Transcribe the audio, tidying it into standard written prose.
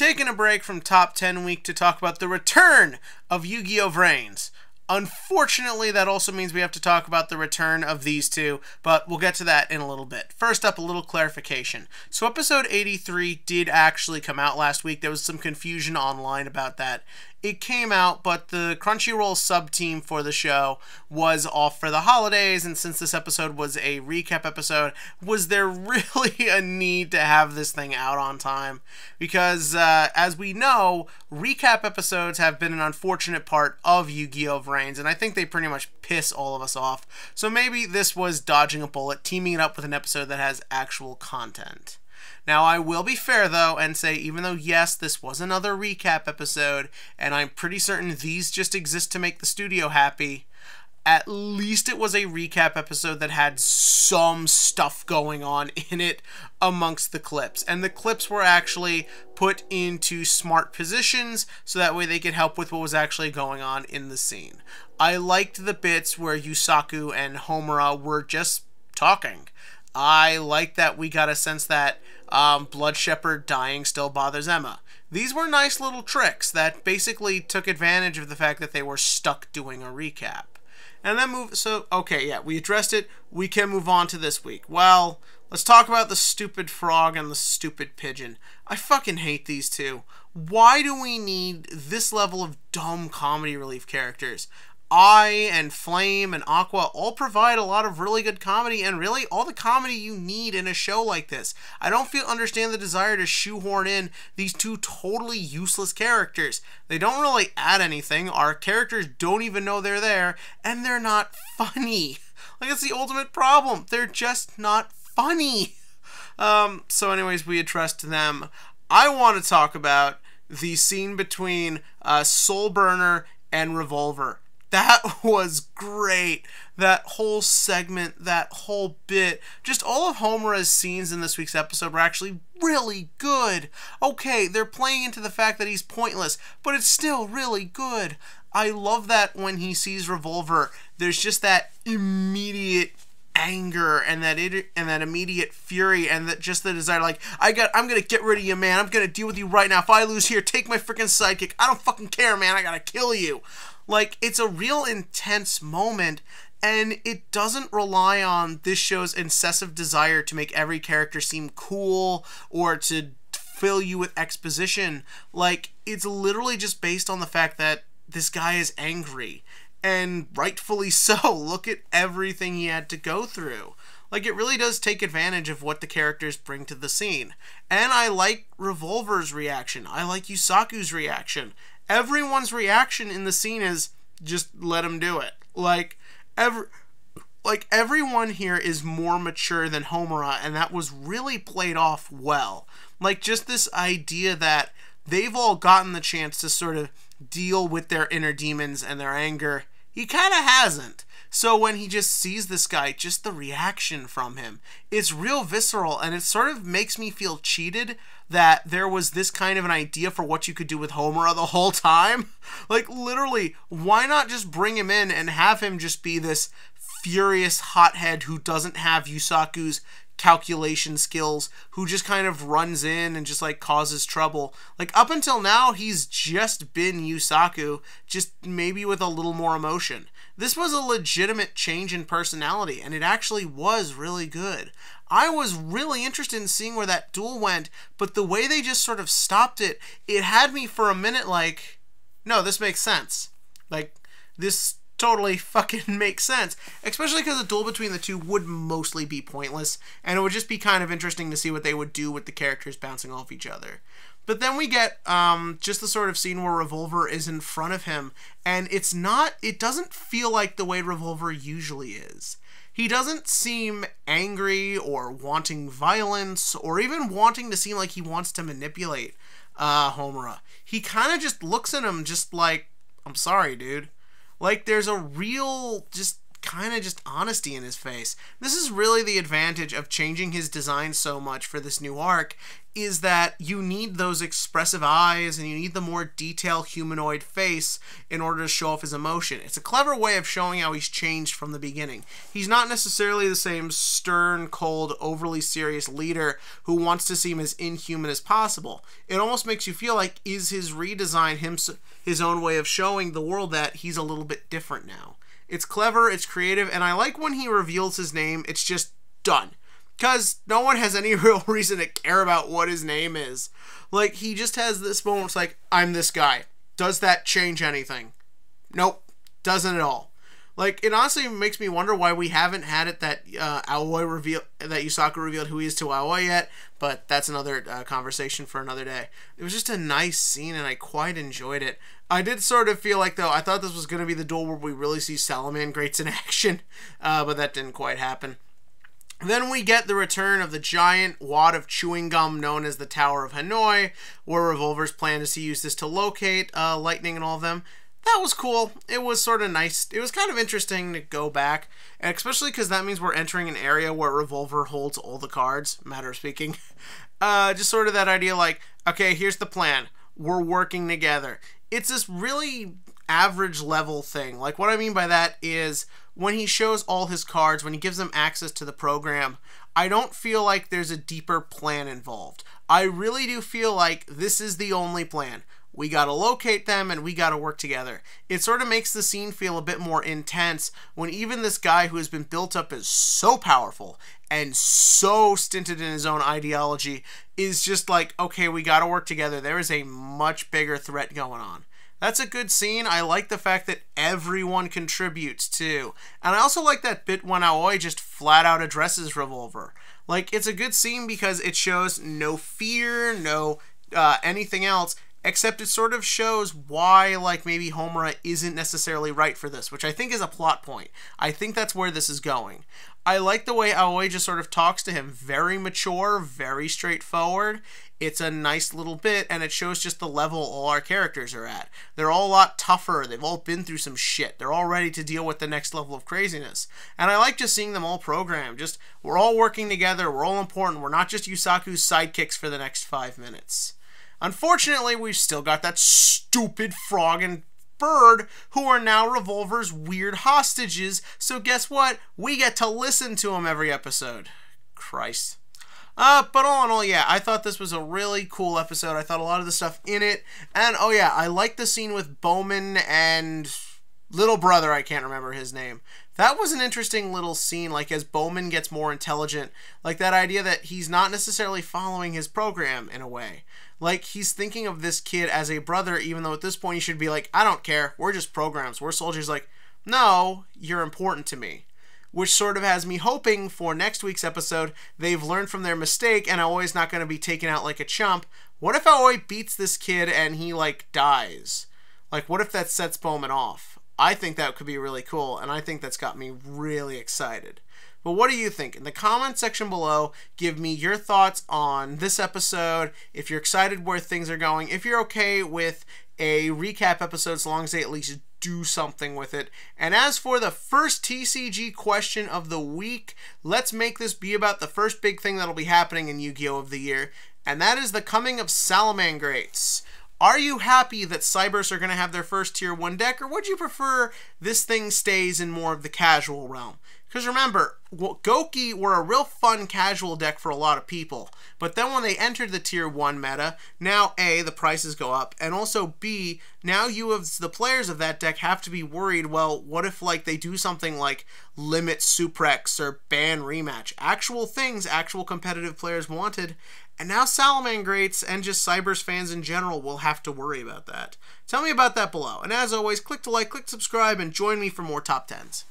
taking a break from Top 10 Week to talk about the return of Yugioh Vrains. Unfortunately, that also means we have to talk about the return of these two, but we'll get to that in a little bit. First up, a little clarification. So episode 83 did actually come out last week. There was some confusion online about that. It came out, but the Crunchyroll sub-team for the show was off for the holidays, and since this episode was a recap episode, was there really a need to have this thing out on time? Because, as we know, recap episodes have been an unfortunate part of Yugioh Vrains, and I think they pretty much piss all of us off. So maybe this was dodging a bullet, teaming it up with an episode that has actual content. Now, I will be fair, though, and say, even though, yes, this was another recap episode, and I'm pretty certain these just exist to make the studio happy, at least it was a recap episode that had some stuff going on in it amongst the clips. And the clips were actually put into smart positions, so that way they could help with what was actually going on in the scene. I liked the bits where Yusaku and Homura were just talking. I like that we got a sense that Blood Shepherd dying still bothers Emma. These were nice little tricks that basically took advantage of the fact that they were stuck doing a recap. And then we addressed it. We can move on to this week. Well, let's talk about the stupid frog and the stupid pigeon. I fucking hate these two. Why do we need this level of dumb comedy relief characters? I and Flame and Aqua all provide a lot of really good comedy, and really all the comedy you need in a show like this. I don't understand the desire to shoehorn in these two totally useless characters. They don't really add anything, our characters don't even know they're there, and they're not funny. Like, it's the ultimate problem. They're just not funny. So anyways, we addressed them. I want to talk about the scene between Soulburner and Revolver. That was great. That whole segment, that whole bit, just all of Homura's scenes in this week's episode were actually really good. Okay, they're playing into the fact that he's pointless, but it's still really good. I love that when he sees Revolver, there's just that immediate anger and that immediate fury and that just the desire, like, I'm gonna get rid of you, man. I'm gonna deal with you right now. If I lose here, take my freaking sidekick. I don't fucking care, man. I gotta kill you. Like, it's a real intense moment, and it doesn't rely on this show's incessant desire to make every character seem cool or to fill you with exposition. Like, it's literally just based on the fact that this guy is angry, and rightfully so. Look at everything he had to go through. Like, it really does take advantage of what the characters bring to the scene. And I like Revolver's reaction. I like Yusaku's reaction. Everyone's reaction in the scene is just let him do it. Like everyone here is more mature than Homura, and that was really played off well. Like, just this idea that they've all gotten the chance to sort of deal with their inner demons and their anger. He kind of hasn't. So when he just sees this guy, just the reaction from him, it's real visceral, and it sort of makes me feel cheated that there was this kind of an idea for what you could do with Homura the whole time. Like, literally, why not just bring him in and have him just be this furious hothead who doesn't have Yusaku's calculation skills, who just kind of runs in and just, like, causes trouble. Like, up until now, he's just been Yusaku, just maybe with a little more emotion. This was a legitimate change in personality, and it actually was really good. I was really interested in seeing where that duel went, but the way they just sort of stopped it, it had me for a minute like, no, this makes sense. Like, this totally fucking makes sense. Especially because a duel between the two would mostly be pointless, and it would just be kind of interesting to see what they would do with the characters bouncing off each other. But then we get just the sort of scene where Revolver is in front of him, and it doesn't feel like the way Revolver usually is. He doesn't seem angry or wanting violence or even wanting to seem like he wants to manipulate Homura. He kind of just looks at him just like, I'm sorry, dude. Like, there's a real just kind of just honesty in his face. This is really the advantage of changing his design so much for this new arc, is that you need those expressive eyes and you need the more detailed humanoid face in order to show off his emotion. It's a clever way of showing how he's changed from the beginning. He's not necessarily the same stern, cold, overly serious leader who wants to seem as inhuman as possible. It almost makes you feel like, is his redesign his own way of showing the world that he's a little bit different now. It's clever, it's creative, and I like when he reveals his name, it's just done. Because no one has any real reason to care about what his name is. Like, he just has this moment, it's like, I'm this guy. Does that change anything? Nope. Doesn't at all. Like, it honestly makes me wonder why we haven't had it that Aoi reveal, that Yusaku revealed who he is to Aoi yet, but that's another conversation for another day. It was just a nice scene, and I quite enjoyed it. I did sort of feel like, though, I thought this was going to be the duel where we really see Salamangreats in action, but that didn't quite happen. Then we get the return of the giant wad of chewing gum known as the Tower of Hanoi, where Revolver's plan is to use this to locate Lightning and all of them. That was cool. It was sort of nice. It was kind of interesting to go back, and especially because that means we're entering an area where Revolver holds all the cards, matter of speaking. Just sort of that idea like, okay, here's the plan. We're working together. It's this really average level thing. Like, what I mean by that is when he shows all his cards, when he gives them access to the program, I don't feel like there's a deeper plan involved. I really do feel like this is the only plan. We gotta locate them and we gotta work together. It sort of makes the scene feel a bit more intense when even this guy who has been built up as so powerful and so stinted in his own ideology is just like, okay, we gotta work together. There is a much bigger threat going on. That's a good scene. I like the fact that everyone contributes too. And I also like that bit when Aoi just flat out addresses Revolver. Like, it's a good scene because it shows no fear, no anything else, except it sort of shows why, like, maybe Homura isn't necessarily right for this, which I think is a plot point. I think that's where this is going. I like the way Aoi just sort of talks to him. Very mature, very straightforward. It's a nice little bit, and it shows just the level all our characters are at. They're all a lot tougher. They've all been through some shit. They're all ready to deal with the next level of craziness. And I like just seeing them all programmed. Just, we're all working together. We're all important. We're not just Yusaku's sidekicks for the next 5 minutes. Unfortunately, we've still got that stupid frog and bird who are now Revolver's weird hostages, so guess what? We get to listen to them every episode. Christ. But all in all, yeah, I thought this was a really cool episode. I thought a lot of the stuff in it, and oh yeah, I like the scene with Bowman and little brother, I can't remember his name. That was an interesting little scene, like as Bowman gets more intelligent, like that idea that he's not necessarily following his program in a way. Like, he's thinking of this kid as a brother, even though at this point he should be like, I don't care, we're just programs, we're soldiers. Like, no, you're important to me. Which sort of has me hoping for next week's episode, they've learned from their mistake and Aoi's not going to be taken out like a chump. What if Aoi beats this kid and he, like, dies? Like, what if that sets Bowman off? I think that could be really cool, and I think that's got me really excited. But what do you think? In the comment section below, give me your thoughts on this episode, if you're excited where things are going, if you're okay with a recap episode as long as they at least do something with it. And as for the first TCG question of the week, let's make this be about the first big thing that'll be happening in Yu-Gi-Oh! Of the year, and that is the coming of Salamangreats. Are you happy that Cybers are going to have their first Tier 1 deck, or would you prefer this thing stays in more of the casual realm? Because remember, Goki were a real fun casual deck for a lot of people, but then when they entered the Tier 1 meta, now A, the prices go up, and also B, now you as the players of that deck have to be worried, well, what if like they do something like limit Suprex or ban rematch? Actual things actual competitive players wanted, and now Salamangreats and just Cybers fans in general will have to worry about that. Tell me about that below, and as always, click to like, click subscribe, and join me for more top 10s.